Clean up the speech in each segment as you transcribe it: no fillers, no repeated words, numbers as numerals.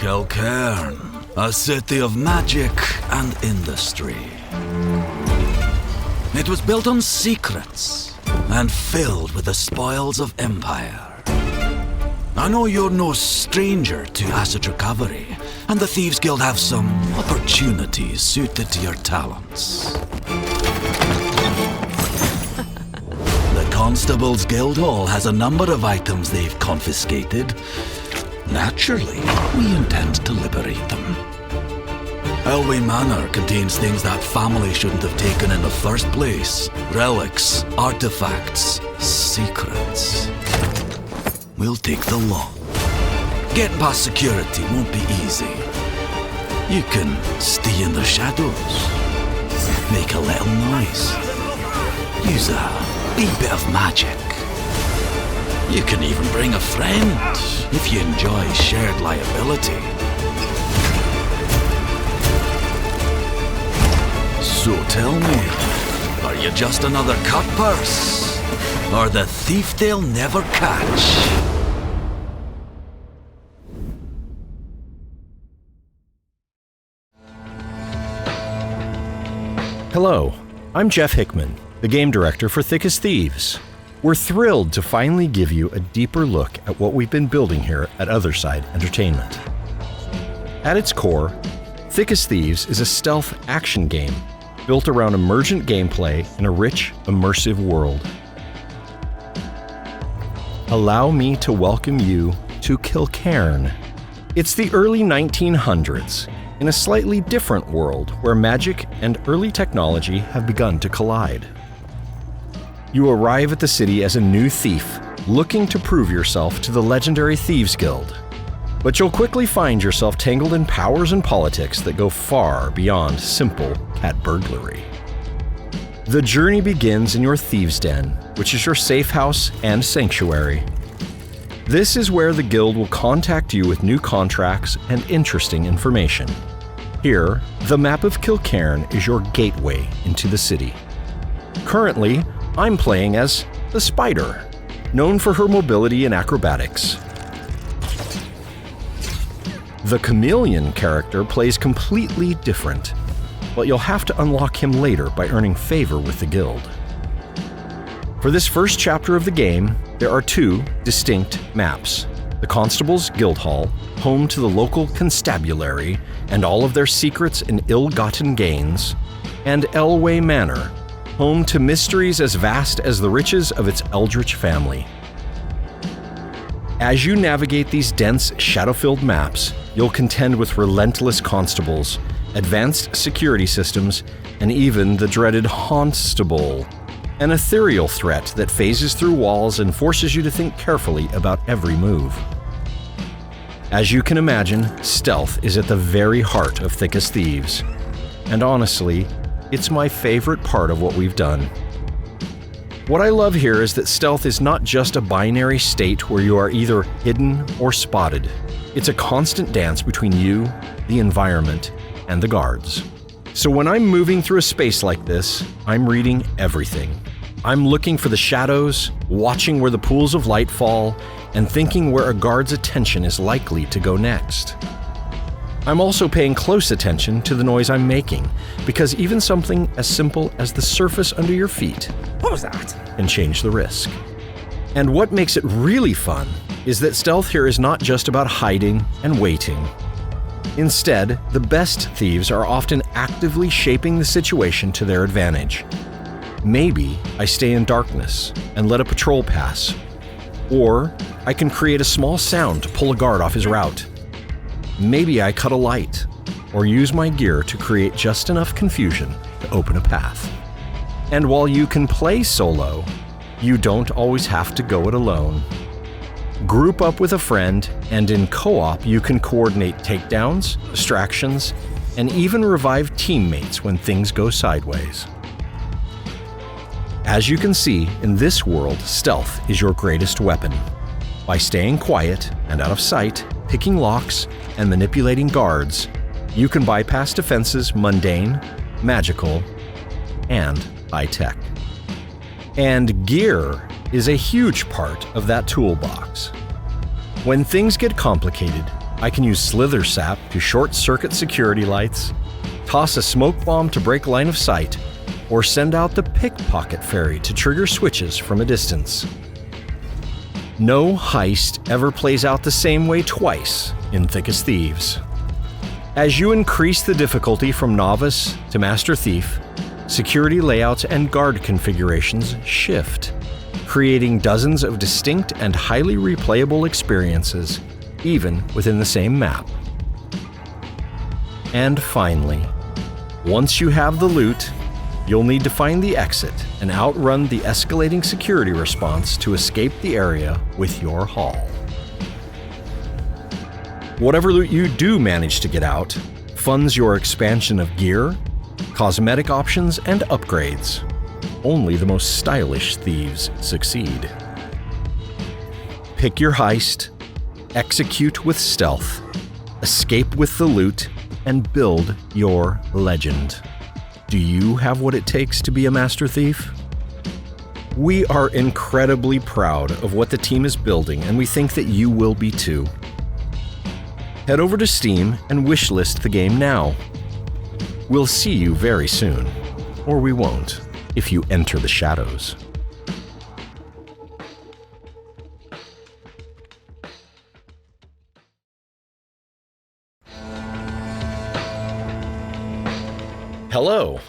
Kilcairn, a city of magic and industry. It was built on secrets and filled with the spoils of empire. I know you're no stranger to asset recovery, and the Thieves Guild have some opportunities suited to your talents. The Constable's Guild Hall has a number of items they've confiscated. Naturally, we intend to liberate them. Elway Manor contains things that family shouldn't have taken in the first place. Relics, artifacts, secrets. We'll take the lot. Getting past security won't be easy. You can stay in the shadows, make a little noise, use a wee bit of magic. You can even bring a friend if you enjoy shared liability. So tell me, are you just another cut purse? Or the thief they'll never catch? Hello, I'm Jeff Hickman, the game director for As Thieves. We're thrilled to finally give you a deeper look at what we've been building here at Otherside Entertainment. At its core, As Thieves is a stealth action game built around emergent gameplay in a rich, immersive world. Allow me to welcome you to Kilcairn. It's the early 1900s, in a slightly different world where magic and early technology have begun to collide. You arrive at the city as a new thief, looking to prove yourself to the legendary Thieves Guild. But you'll quickly find yourself tangled in powers and politics that go far beyond simple cat burglary. The journey begins in your Thieves' Den, which is your safe house and sanctuary. This is where the Guild will contact you with new contracts and interesting information. Here, the map of Kilcairn is your gateway into the city. Currently, I'm playing as the Spider, known for her mobility and acrobatics. The Chameleon character plays completely different, but you'll have to unlock him later by earning favor with the Guild. For this first chapter of the game, there are two distinct maps. The Constable's Guild Hall, home to the local constabulary and all of their secrets and ill-gotten gains, and Elway Manor, home to mysteries as vast as the riches of its eldritch family. As you navigate these dense, shadow-filled maps, you'll contend with relentless constables, advanced security systems, and even the dreaded Haunstable, an ethereal threat that phases through walls and forces you to think carefully about every move. As you can imagine, stealth is at the very heart of As Thieves, and honestly, it's my favorite part of what we've done. What I love here is that stealth is not just a binary state where you are either hidden or spotted. It's a constant dance between you, the environment, and the guards. So when I'm moving through a space like this, I'm reading everything. I'm looking for the shadows, watching where the pools of light fall, and thinking where a guard's attention is likely to go next. I'm also paying close attention to the noise I'm making, because even something as simple as the surface under your feet What was that? can change the risk. And what makes it really fun is that stealth here is not just about hiding and waiting. Instead, the best thieves are often actively shaping the situation to their advantage. Maybe I stay in darkness and let a patrol pass, or I can create a small sound to pull a guard off his route. Maybe I cut a light, or use my gear to create just enough confusion to open a path. And while you can play solo, you don't always have to go it alone. Group up with a friend, and in co-op you can coordinate takedowns, distractions, and even revive teammates when things go sideways. As you can see, in this world, stealth is your greatest weapon. By staying quiet and out of sight, picking locks, and manipulating guards, you can bypass defenses mundane, magical, and high-tech. And gear is a huge part of that toolbox. When things get complicated, I can use slither sap to short-circuit security lights, toss a smoke bomb to break line of sight, or send out the pickpocket fairy to trigger switches from a distance. No heist ever plays out the same way twice in Thick as Thieves. As you increase the difficulty from novice to master thief, security layouts and guard configurations shift, creating dozens of distinct and highly replayable experiences, even within the same map. And finally, once you have the loot, you'll need to find the exit and outrun the escalating security response to escape the area with your haul. Whatever loot you do manage to get out funds your expansion of gear, cosmetic options, and upgrades. Only the most stylish thieves succeed. Pick your heist, execute with stealth, escape with the loot, and build your legend. Do you have what it takes to be a master thief? We are incredibly proud of what the team is building, and we think that you will be too. Head over to Steam and wishlist the game now. We'll see you very soon, or we won't, if you enter the shadows. Hello,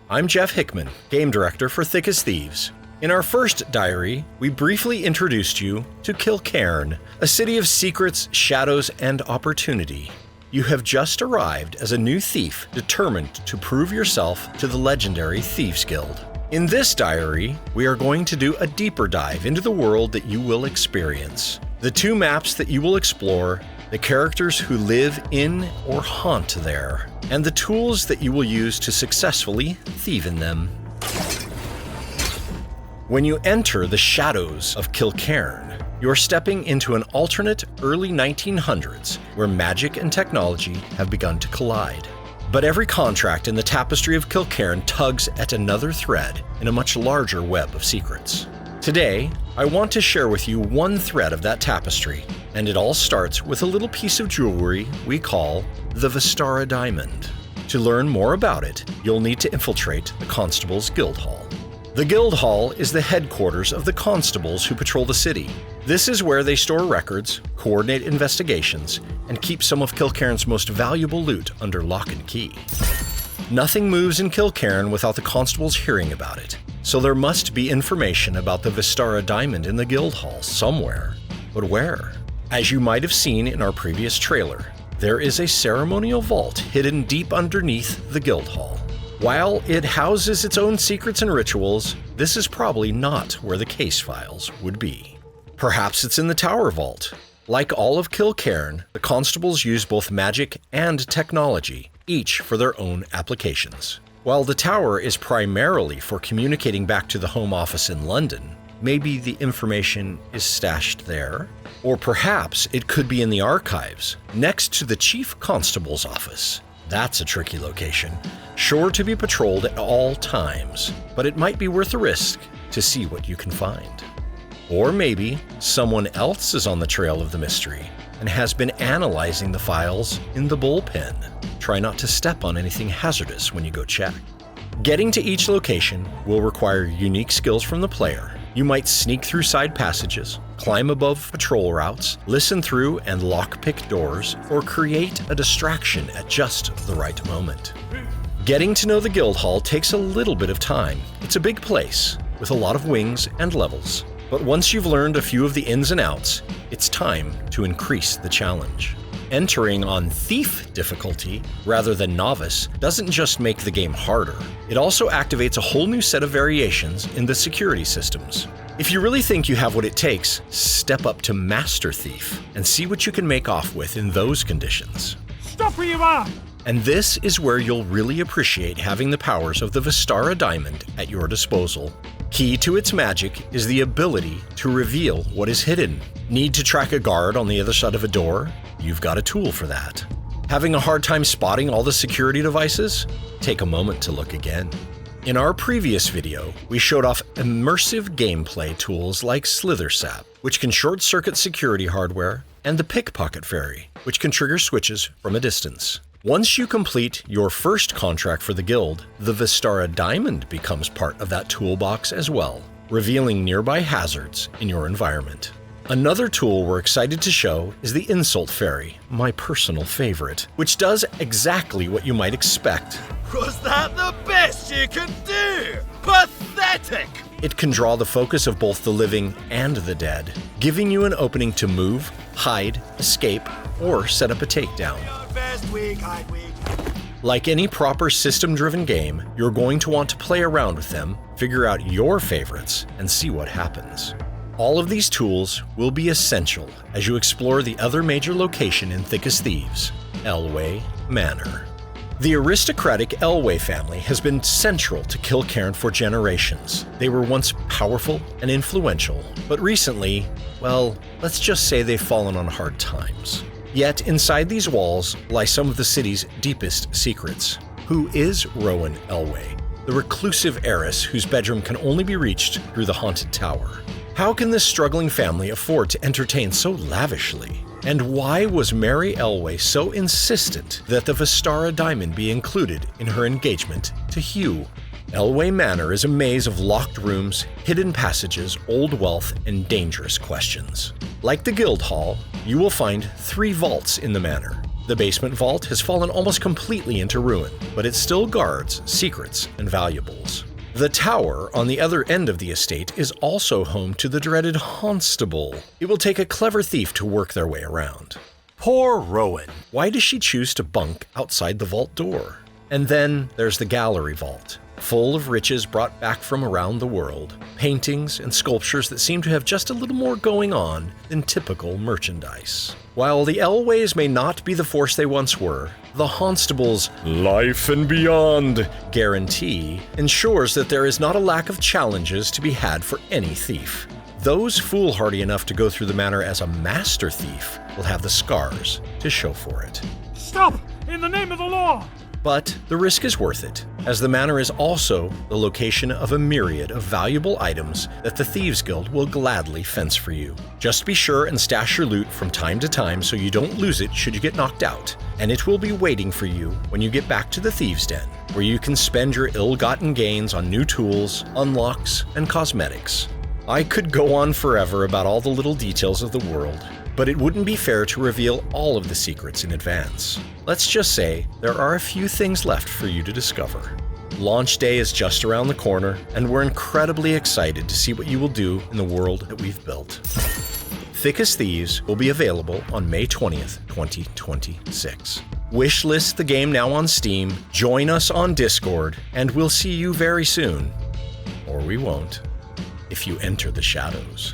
I'm Jeff Hickman, Game Director for Thick as Thieves. In our first diary, we briefly introduced you to Kilcairn, a city of secrets, shadows, and opportunity. You have just arrived as a new thief determined to prove yourself to the legendary Thieves Guild. In this diary, we are going to do a deeper dive into the world that you will experience, the 2 maps that you will explore, the characters who live in or haunt there, and the tools that you will use to successfully thieve in them. When you enter the shadows of Kilcairn, you're stepping into an alternate early 1900s where magic and technology have begun to collide. But every contract in the tapestry of Kilcairn tugs at another thread in a much larger web of secrets. Today, I want to share with you one thread of that tapestry, and it all starts with a little piece of jewelry we call the Vistara Diamond. To learn more about it, you'll need to infiltrate the Constable's Guild Hall. The Guild Hall is the headquarters of the constables who patrol the city. This is where they store records, coordinate investigations, and keep some of Kilcairn's most valuable loot under lock and key. Nothing moves in Kilcairn without the constables hearing about it, so there must be information about the Vistara Diamond in the Guild Hall somewhere. But where? As you might have seen in our previous trailer, there is a ceremonial vault hidden deep underneath the Guild Hall. While it houses its own secrets and rituals, this is probably not where the case files would be. Perhaps it's in the Tower Vault. Like all of Kilcairn, the constables use both magic and technology, each for their own applications. While the tower is primarily for communicating back to the Home Office in London, maybe the information is stashed there? Or perhaps it could be in the archives, next to the Chief Constable's office. That's a tricky location, sure to be patrolled at all times, but it might be worth the risk to see what you can find. Or maybe someone else is on the trail of the mystery and has been analyzing the files in the bullpen. Try not to step on anything hazardous when you go check. Getting to each location will require unique skills from the player. You might sneak through side passages, climb above patrol routes, listen through and lockpick doors, or create a distraction at just the right moment. Getting to know the Guild Hall takes a little bit of time. It's a big place, with a lot of wings and levels. But once you've learned a few of the ins and outs, it's time to increase the challenge. Entering on Thief difficulty rather than Novice doesn't just make the game harder, it also activates a whole new set of variations in the security systems. If you really think you have what it takes, step up to Master Thief and see what you can make off with in those conditions. Stop where you are! And this is where you'll really appreciate having the powers of the Vistara Diamond at your disposal. Key to its magic is the ability to reveal what is hidden. Need to track a guard on the other side of a door? You've got a tool for that. Having a hard time spotting all the security devices? Take a moment to look again. In our previous video, we showed off immersive gameplay tools like Slither Sap, which can short-circuit security hardware, and the Pickpocket Fairy, which can trigger switches from a distance. Once you complete your first contract for the guild, the Vistara Diamond becomes part of that toolbox as well, revealing nearby hazards in your environment. Another tool we're excited to show is the Insult Fairy, my personal favorite, which does exactly what you might expect. Was that the best you could do? Pathetic! It can draw the focus of both the living and the dead, giving you an opening to move, hide, escape, or set up a takedown. Best week, hide week. Like any proper system-driven game, you're going to want to play around with them, figure out your favorites, and see what happens. All of these tools will be essential as you explore the other major location in Thick as Thieves, Elway Manor. The aristocratic Elway family has been central to Kilcairn for generations. They were once powerful and influential, but recently, well, let's just say they've fallen on hard times. Yet inside these walls lie some of the city's deepest secrets. Who is Rowan Elway, the reclusive heiress whose bedroom can only be reached through the haunted tower? How can this struggling family afford to entertain so lavishly? And why was Mary Elway so insistent that the Vistara Diamond be included in her engagement to Hugh? Elway Manor is a maze of locked rooms, hidden passages, old wealth, and dangerous questions. Like the Guild Hall, you will find 3 vaults in the manor. The basement vault has fallen almost completely into ruin, but it still guards secrets and valuables. The tower on the other end of the estate is also home to the dreaded Constable. It will take a clever thief to work their way around. Poor Rowan. Why does she choose to bunk outside the vault door? And then there's the Gallery Vault, full of riches brought back from around the world, paintings and sculptures that seem to have just a little more going on than typical merchandise. While the Elways may not be the force they once were, the Constable's life and beyond guarantee ensures that there is not a lack of challenges to be had for any thief. Those foolhardy enough to go through the manor as a master thief will have the scars to show for it. Stop! In the name of the law! But the risk is worth it, as the manor is also the location of a myriad of valuable items that the Thieves Guild will gladly fence for you. Just be sure and stash your loot from time to time so you don't lose it should you get knocked out, and it will be waiting for you when you get back to the Thieves' Den, where you can spend your ill-gotten gains on new tools, unlocks, and cosmetics. I could go on forever about all the little details of the world, but it wouldn't be fair to reveal all of the secrets in advance. Let's just say there are a few things left for you to discover. Launch day is just around the corner, and we're incredibly excited to see what you will do in the world that we've built. Thick as Thieves will be available on May 20th, 2026. Wishlist the game now on Steam, join us on Discord, and we'll see you very soon. Or we won't, if you enter the shadows.